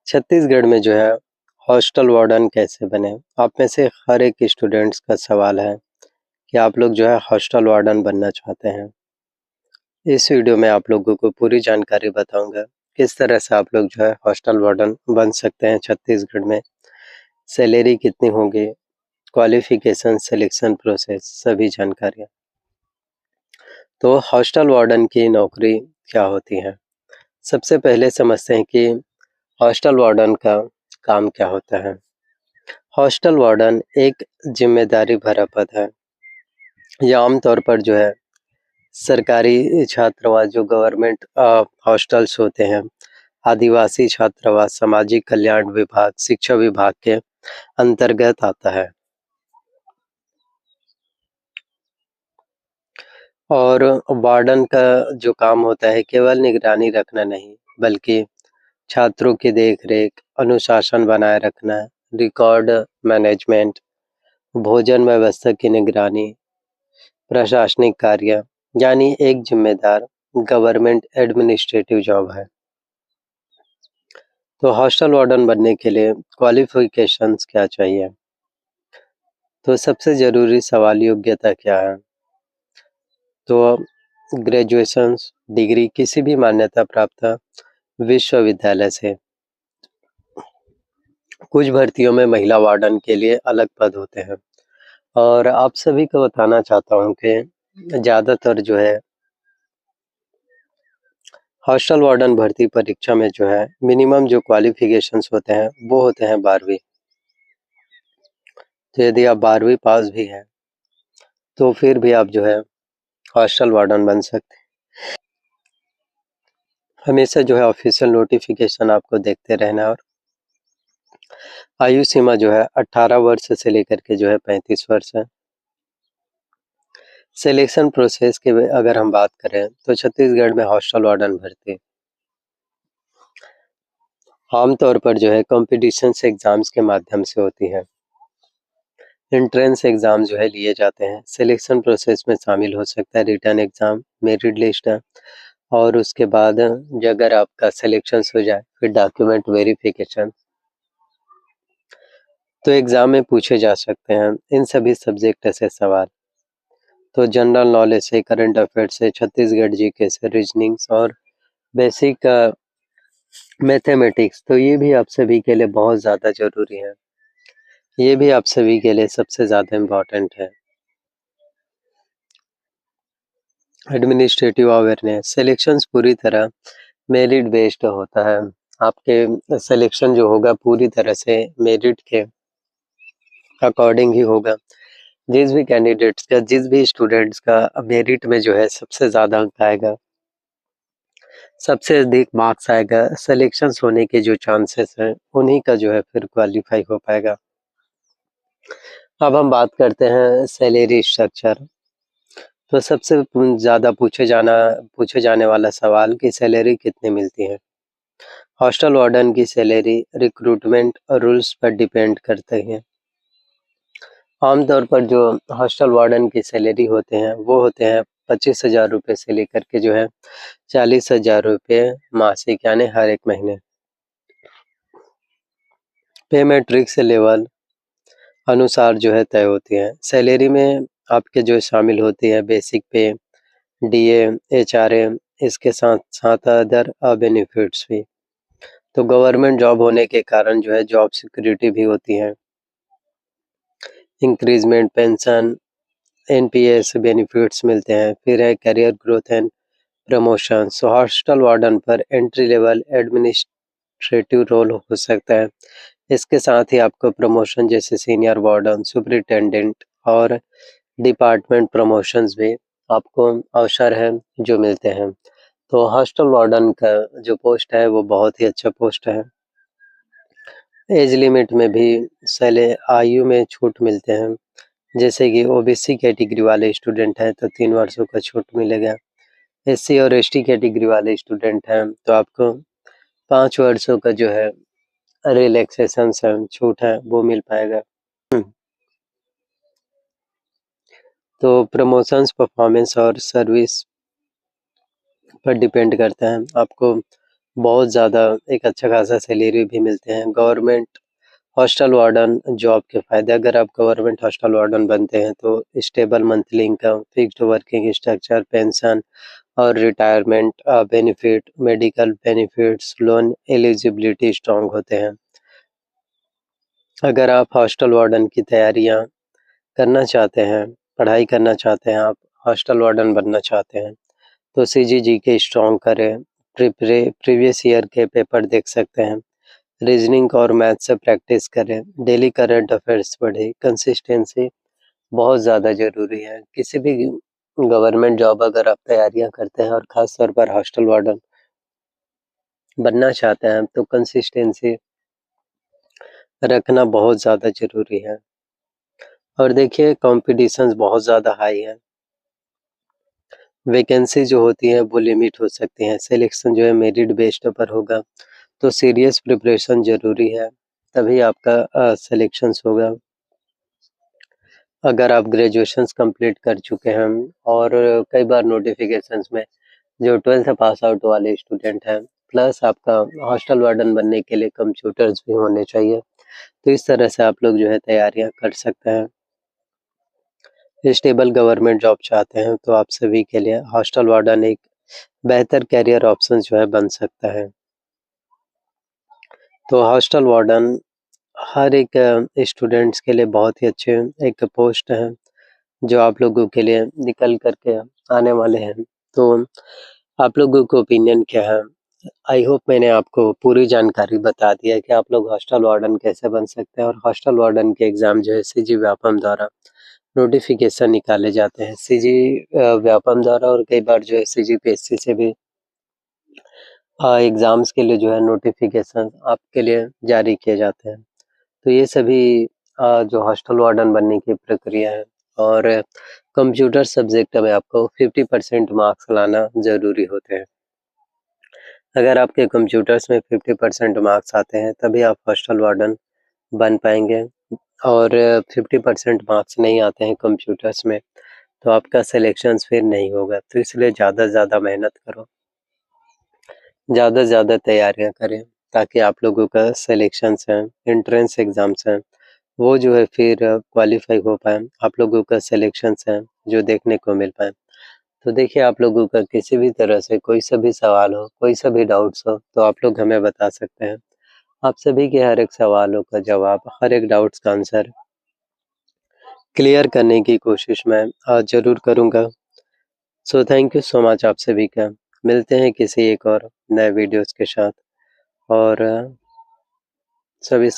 छत्तीसगढ़ में जो है हॉस्टल वार्डन कैसे बने? आप में से हर एक स्टूडेंट्स का सवाल है कि आप लोग जो है हॉस्टल वार्डन बनना चाहते हैं। इस वीडियो में आप लोगों को पूरी जानकारी बताऊंगा किस तरह से आप लोग जो है हॉस्टल वार्डन बन सकते हैं छत्तीसगढ़ में। सैलरी कितनी होगी, क्वालिफिकेशन, सिलेक्शन प्रोसेस, सभी जानकारियाँ। तो हॉस्टल वार्डन की नौकरी क्या होती है? सबसे पहले समझते हैं कि हॉस्टल वार्डन का काम क्या होता है। हॉस्टल वार्डन एक जिम्मेदारी भरा पद है। यह आमतौर पर जो है सरकारी छात्रावास जो गवर्नमेंट हॉस्टल्स होते हैं, आदिवासी छात्रावास, सामाजिक कल्याण विभाग, शिक्षा विभाग के अंतर्गत आता है। और वार्डन का जो काम होता है केवल निगरानी रखना नहीं, बल्कि छात्रों की देखरेख, अनुशासन बनाए रखना, रिकॉर्ड मैनेजमेंट, भोजन व्यवस्था की निगरानी, प्रशासनिक कार्य, यानी एक जिम्मेदार गवर्नमेंट एडमिनिस्ट्रेटिव जॉब है। तो हॉस्टल वार्डन बनने के लिए क्वालिफिकेशंस क्या चाहिए? तो सबसे ज़रूरी सवाल योग्यता क्या है? तो ग्रेजुएशंस डिग्री किसी भी मान्यता प्राप्त विश्वविद्यालय से। कुछ भर्तियों में महिला वार्डन के लिए अलग पद होते हैं और आप सभी को बताना चाहता हूँ कि ज़्यादातर जो है हॉस्टल वार्डन भर्ती परीक्षा में जो है मिनिमम जो क्वालिफिकेशंस होते हैं वो होते हैं 12वीं। तो यदि आप 12वीं पास भी हैं तो फिर भी आप जो है हॉस्टल वार्डन बन सकते हैं। हमेशा जो है ऑफिशियल नोटिफिकेशन आपको देखते रहना। और आयु सीमा जो है 18 वर्ष से लेकर के जो है 35 वर्ष है। सिलेक्शन प्रोसेस के अगर हम बात करें तो छत्तीसगढ़ में हॉस्टल वार्डन भर्ती आमतौर पर जो है कॉम्पिटिशन एग्जाम्स के माध्यम से होती है। एंट्रेंस एग्जाम जो है लिए जाते हैं। सिलेक्शन प्रोसेस में शामिल हो सकता है रिटन एग्जाम, मेरिट लिस्ट और उसके बाद अगर आपका सिलेक्शन हो जाए फिर डॉक्यूमेंट वेरिफिकेशन। तो एग्जाम में पूछे जा सकते हैं इन सभी सब्जेक्ट से सवाल। तो जनरल नॉलेज से, करंट अफेयर से, छत्तीसगढ़ जीके से, रीजनिंग्स और बेसिक मैथमेटिक्स। तो ये भी आप सभी के लिए बहुत ज़्यादा ज़रूरी है। ये भी आप सभी के लिए सबसे ज़्यादा इम्पोर्टेंट है। एडमिनिस्ट्रेटिव अवेयरनेस, सिलेक्शंस पूरी तरह मेरिट बेस्ड होता है। आपके सिलेक्शन जो होगा पूरी तरह से मेरिट के अकॉर्डिंग ही होगा। जिस भी कैंडिडेट्स का, जिस भी स्टूडेंट्स का मेरिट में जो है सबसे ज़्यादा अंक आएगा, सबसे अधिक मार्क्स आएगा, सिलेक्शंस होने के जो चांसेस हैं उन्हीं का जो है फिर क्वालिफाई हो पाएगा। अब हम बात करते हैं सैलरी स्ट्रक्चर। तो सबसे ज़्यादा पूछे जाने वाला सवाल कि सैलरी कितनी मिलती है। हॉस्टल वार्डन की सैलरी रिक्रूटमेंट रूल्स पर डिपेंड करते हैं। आमतौर पर जो हॉस्टल वार्डन की सैलरी होते हैं वो होते हैं 25,000 रुपये से लेकर के जो है 40,000 रुपये मासिक, यानी हर एक महीने। पे मैट्रिक्स लेवल अनुसार जो है तय होती है। सैलरी में आपके जो शामिल होती है बेसिक पे, डीए, एचआरए, इसके साथ साथ अदर बेनिफिट्स भी। तो गवर्नमेंट जॉब होने के कारण जो है जॉब सिक्योरिटी भी होती है। इंक्रीजमेंट, पेंशन, एनपीएस बेनिफिट्स मिलते हैं। फिर है career growth and promotion. So hostel warden पर एंट्री लेवल एडमिनिस्ट्रेटिव रोल हो सकता है। इसके साथ ही आपको प्रमोशन जैसे सीनियर वार्डन, सुपरिटेंडेंट और डिपार्टमेंट प्रमोशंस भी आपको अवसर है जो मिलते हैं। तो हॉस्टल वार्डन का जो पोस्ट है वो बहुत ही अच्छा पोस्ट है। एज लिमिट में भी आयु में छूट मिलते हैं। जैसे कि ओबीसी कैटेगरी वाले स्टूडेंट हैं तो 3 वर्षों का छूट मिलेगा। एससी और एसटी कैटेगरी वाले स्टूडेंट हैं तो आपको 5 वर्षों का जो है रिलैक्सेशन छूट है वो मिल पाएगा। तो प्रमोशंस, परफॉर्मेंस और सर्विस पर डिपेंड करता है। आपको बहुत ज़्यादा एक अच्छा खासा सैलरी भी मिलते हैं। गवर्नमेंट हॉस्टल वार्डन जॉब के फ़ायदे, अगर आप गवर्नमेंट हॉस्टल वार्डन बनते हैं तो stable monthly income, fixed working structure, pension और retirement benefit, medical benefits, loan eligibility strong होते हैं। अगर आप हॉस्टल वार्डन की तैयारियाँ करना चाहते हैं, पढ़ाई करना चाहते हैं, आप हॉस्टल वार्डन बनना चाहते हैं, तो सीजीजीके स्ट्रॉन्ग करें, प्रीवियस ईयर के पेपर देख सकते हैं, रीजनिंग और मैथ से प्रैक्टिस करें, डेली करंट अफेयर्स पढ़ें, कंसिस्टेंसी बहुत ज़्यादा ज़रूरी है। किसी भी गवर्नमेंट जॉब अगर आप तैयारियाँ करते हैं और ख़ास तौर पर हॉस्टल वार्डन बनना चाहते हैं, तो कंसिस्टेंसी रखना बहुत ज़्यादा ज़रूरी है। और देखिए कॉम्पिटिशन्स बहुत ज़्यादा हाई है। वैकेंसी जो होती है वो लिमिट हो सकती है, सिलेक्शन जो है मेरिट बेस्ड पर होगा, तो सीरियस प्रिपरेशन ज़रूरी है, तभी आपका सिलेक्शंस होगा। अगर आप ग्रेजुएशंस कंप्लीट कर चुके हैं और कई बार नोटिफिकेशंस में जो 12th पास आउट वाले स्टूडेंट हैं, प्लस आपका हॉस्टल वार्डन बनने के लिए कंप्यूटर्स भी होने चाहिए, तो इस तरह से आप लोग जो है तैयारियां कर सकते हैं। स्टेबल गवर्नमेंट जॉब चाहते हैं तो आप सभी के लिए हॉस्टल वार्डन एक बेहतर करियर ऑप्शन जो है बन सकता है। तो हॉस्टल वार्डन हर एक स्टूडेंट्स के लिए बहुत ही अच्छे एक पोस्ट है जो आप लोगों के लिए निकल कर के आने वाले हैं। तो आप लोगों का ओपिनियन क्या है? आई होप मैंने आपको पूरी जानकारी बता दी है कि आप लोग हॉस्टल वार्डन कैसे बन सकते हैं और हॉस्टल वार्डन के एग्ज़ाम जो है सीजी व्यापम द्वारा नोटिफिकेशन निकाले जाते हैं। सीजी व्यापम द्वारा और कई बार जो है सीजीपीएससी से भी एग्ज़ाम्स के लिए जो है नोटिफिकेशन आपके लिए जारी किए जाते हैं। तो ये सभी जो हॉस्टल वार्डन बनने की प्रक्रिया है और कंप्यूटर सब्जेक्ट में आपको 50% मार्क्स लाना ज़रूरी होते हैं। अगर आपके कंप्यूटर्स में 50% मार्क्स आते हैं तभी आप हॉस्टल वार्डन बन पाएँगे और 50% मार्क्स नहीं आते हैं कंप्यूटर्स में तो आपका सिलेक्शंस फिर नहीं होगा। तो इसलिए ज़्यादा से ज़्यादा मेहनत करो, ज़्यादा से ज़्यादा तैयारियाँ करें ताकि आप लोगों का सिलेक्शंस हैं, एंट्रेंस एग्ज़ाम्स हैं वो जो है फिर क्वालीफाई हो पाएँ, आप लोगों का सिलेक्शंस हैं जो देखने को मिल पाएँ। तो देखिए आप लोगों का किसी भी तरह से कोई सा भी सवाल हो, कोई सा भी डाउट्स हो तो आप लोग हमें बता सकते हैं। आप सभी के हर एक सवालों का जवाब, हर एक डाउट्स का आंसर क्लियर करने की कोशिश मैं ज़रूर करूँगा। So thank you so much आप सभी का। मिलते हैं किसी एक और नए वीडियोज़ के साथ और सभी